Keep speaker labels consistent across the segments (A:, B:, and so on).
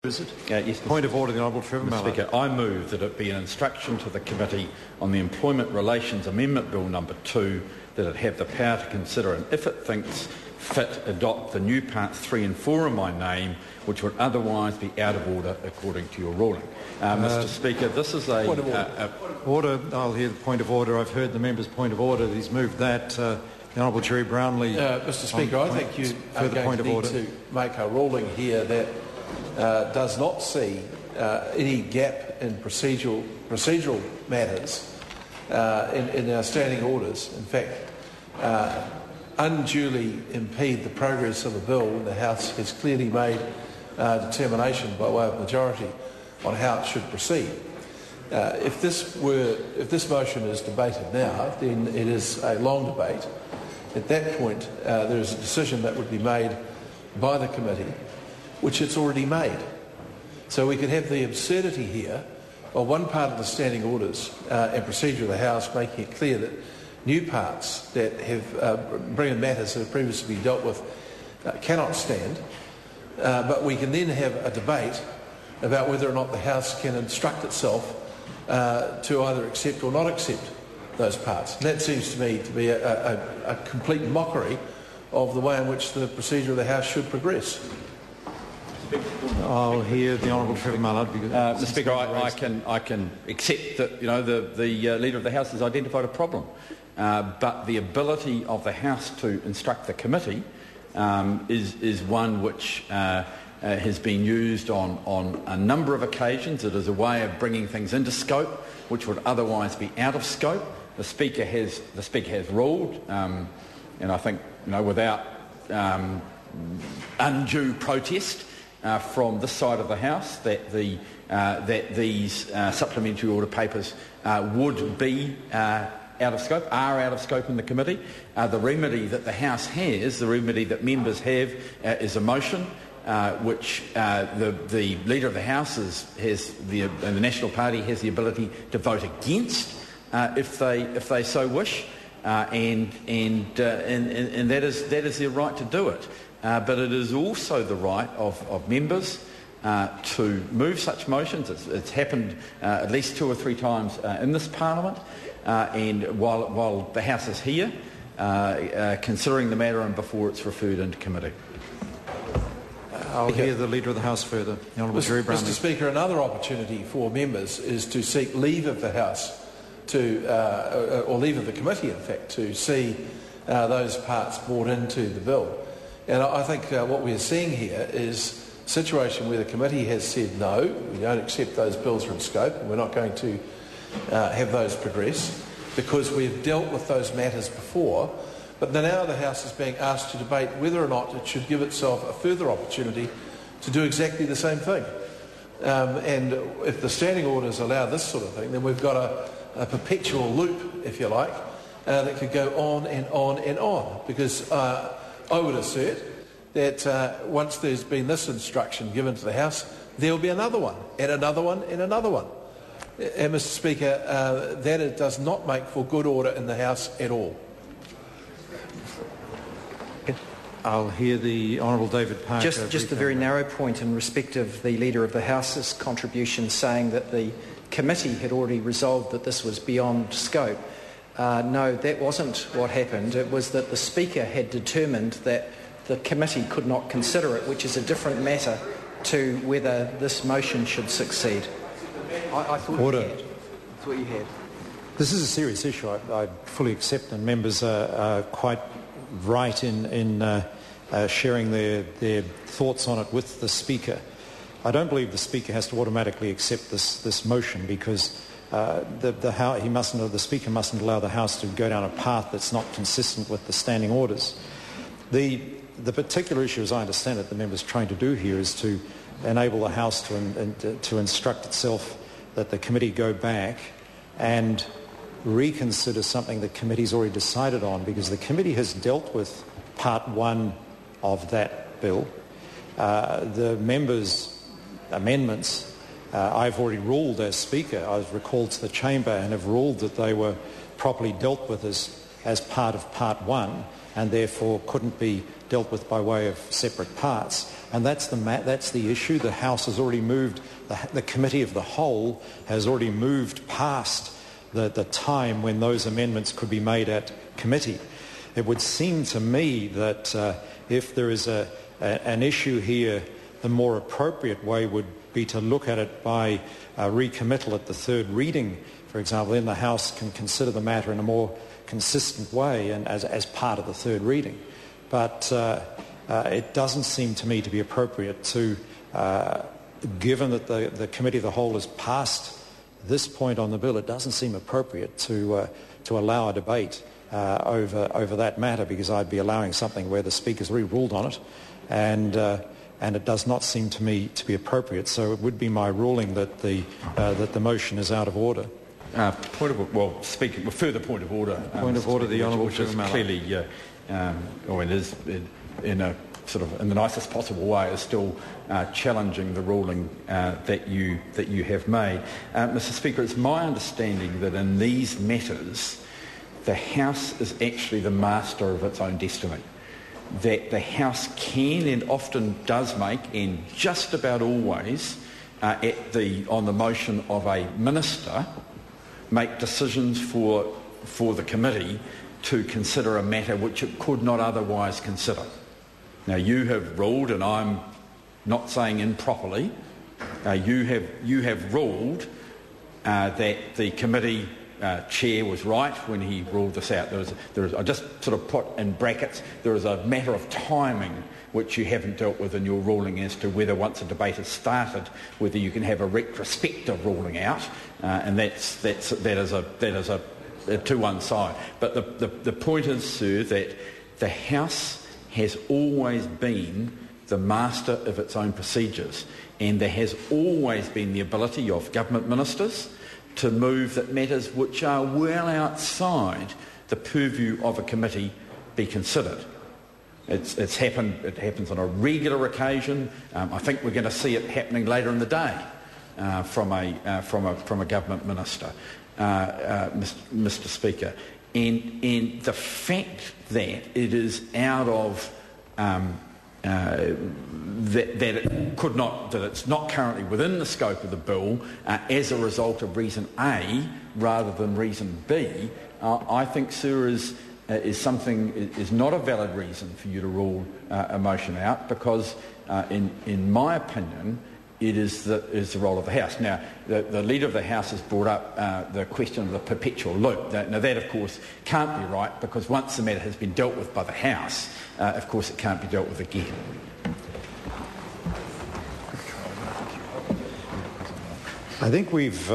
A: Is it?
B: Yes,
A: Point of order, the Honourable Trevor.
B: Mr. Speaker, I move that it be an instruction to the Committee on the Employment Relations Amendment Bill No. 2 that it have the power to consider and, if it thinks fit, adopt the new parts 3 and 4 of my name, which would otherwise be out of order according to your ruling. Mr. Speaker, this is a...
A: Point of order. I'll hear the point of order. I've heard the member's point of order. He's moved that. The Honourable Gerry Brownlee.
C: Mr. Speaker, I think you are going to need to make a ruling here that does not see any gap in procedural matters in our standing orders. In fact, unduly impede the progress of a bill when the House has clearly made a determination by way of majority on how it should proceed. If this motion is debated now, then it is a long debate. At that point, there is a decision that would be made by the committee, which it's already made. So we could have the absurdity here of one part of the standing orders and procedure of the House making it clear that new parts that have bring in matters that have previously been dealt with cannot stand, but we can then have a debate about whether or not the House can instruct itself to either accept or not accept those parts. And that seems to me to be a complete mockery of the way in which the procedure of the House should progress.
A: I'll hear the Honourable Trevor Mallard.
B: Mr. Speaker, I can accept that the Leader of the House has identified a problem, but the ability of the House to instruct the committee is one which has been used on a number of occasions. It is a way of bringing things into scope which would otherwise be out of scope. The Speaker has ruled, and I think without undue protest from this side of the House, that these supplementary order papers would be out of scope, are out of scope in the committee. The remedy that the House has, the remedy that members have, is a motion which the Leader of the House and the National Party has the ability to vote against if they so wish, and that is their right to do it. But it is also the right of members to move such motions. It's happened at least 2 or 3 times in this Parliament, and while the House is here, considering the matter and before it's referred into committee.
A: I'll hear the Leader of the House further. The Honourable Gerry Brownlee.
C: Mr. Speaker, another opportunity for members is to seek leave of the House or leave of the committee, in fact, to see those parts brought into the bill. And I think what we are seeing here is a situation where the committee has said no, we don't accept those bills from scope, and we're not going to have those progress because we've dealt with those matters before. But now the House is being asked to debate whether or not it should give itself a further opportunity to do exactly the same thing. And if the standing orders allow this sort of thing, then we've got a perpetual loop, if you like, that could go on and on and on. Because I would assert that once there's been this instruction given to the House, there'll be another one, and another one, and another one. And, Mr. Speaker, that it does not make for good order in the House at all.
A: I'll hear the Honourable David Parker.
D: Just a very narrow point in respect of the Leader of the House's contribution, saying that the committee had already resolved that this was beyond scope. No, that wasn't what happened. It was that the Speaker had determined that the committee could not consider it, which is a different matter to whether this motion should succeed. I thought
A: Order.
D: you had. I thought you had.
A: This is a serious issue. I fully accept, and members are quite right in sharing their thoughts on it with the Speaker. I don't believe the Speaker has to automatically accept this motion because the Speaker mustn't allow the House to go down a path that's not consistent with the standing orders. The particular issue, as I understand it, the member's trying to do here is to enable the House to instruct itself that the committee go back and reconsider something the committee's already decided on, because the committee has dealt with part 1 of that bill. The members' amendments, I've already ruled as Speaker, I've recalled to the Chamber and have ruled that they were properly dealt with as as part of Part 1 and therefore couldn't be dealt with by way of separate parts. And that's the issue. The House has already moved, the Committee of the Whole has already moved past the time when those amendments could be made at committee. It would seem to me that if there is an issue here, the more appropriate way would be to look at it by recommittal at the third reading, for example. Then the House can consider the matter in a more consistent way and as part of the third reading. But it doesn't seem to me to be appropriate to, given that the Committee of the Whole has passed this point on the bill, it doesn't seem appropriate to allow a debate over that matter, because I'd be allowing something where the Speaker's already ruled on it, and it does not seem to me to be appropriate. So it would be my ruling that the motion is out of order.
B: Further point of order.
A: Point of order, the Honourable Trevor Mallard.
B: Clearly, it is in a sort of in the nicest possible way, is still challenging the ruling that you have made. Mr. Speaker, it's my understanding that in these matters, the House is actually the master of its own destiny. That the House can and often does make, and just about always, on the motion of a minister, make decisions for the committee to consider a matter which it could not otherwise consider. Now, you have ruled, and I'm not saying improperly, you have ruled that the committee chair was right when he ruled this out. I just sort of put in brackets, there is a matter of timing which you haven't dealt with in your ruling as to whether once a debate has started, whether you can have a retrospective ruling out, and that is a to one side. But the point is, sir, that the House has always been the master of its own procedures, and there has always been the ability of government ministers to move that matters which are well outside the purview of a committee be considered. It happens on a regular occasion. I think we're going to see it happening later in the day from a government minister, Mr. Speaker. And the fact that it is out of that it's not currently within the scope of the bill as a result of reason A rather than reason B, I think, sir, is not a valid reason for you to rule a motion out, because in my opinion it is the role of the House. Now, the Leader of the House has brought up the question of the perpetual loop. Now, that, of course, can't be right, because once the matter has been dealt with by the House, of course, it can't be dealt with again.
A: I think we've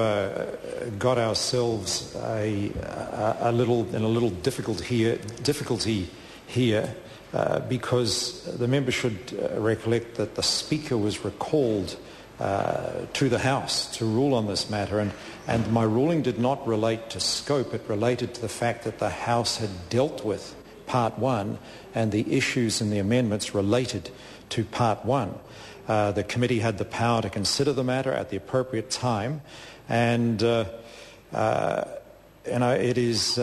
A: got ourselves a little difficulty here because the member should recollect that the Speaker was recalled to the House to rule on this matter, and my ruling did not relate to scope. It related to the fact that the House had dealt with Part 1 and the issues and the amendments related to Part 1. The committee had the power to consider the matter at the appropriate time, and it is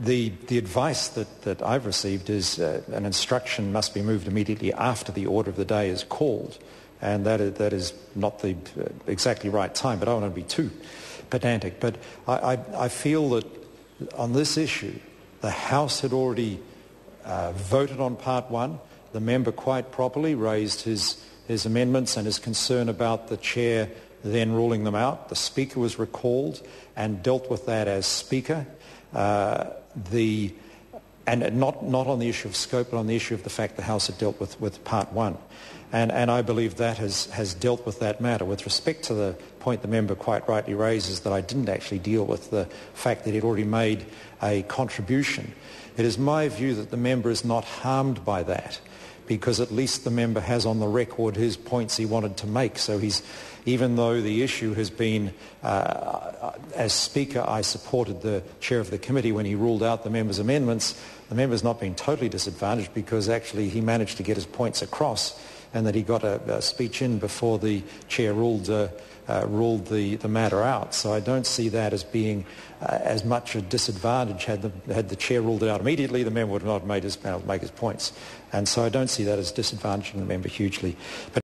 A: the advice that I've received is an instruction must be moved immediately after the order of the day is called, and that is not the exactly right time. But I don't want to be too pedantic. But I feel that on this issue, the House had already voted on Part 1. The member quite properly raised his amendments and his concern about the chair then ruling them out. The Speaker was recalled and dealt with that as Speaker. And not on the issue of scope, but on the issue of the fact the House had dealt with Part 1. And I believe that has dealt with that matter. With respect to the point the member quite rightly raises that I didn't actually deal with the fact that he'd already made a contribution, it is my view that the member is not harmed by that, because at least the member has on the record his points he wanted to make. So even though the issue has been, as Speaker, I supported the chair of the committee when he ruled out the member's amendments, the member's not been totally disadvantaged, because actually he managed to get his points across and that he got a speech in before the chair ruled the matter out. So I don't see that as being as much a disadvantage. Had the chair ruled it out immediately, the member would not have been able to make his points. And so I don't see that as disadvantaging the member hugely. But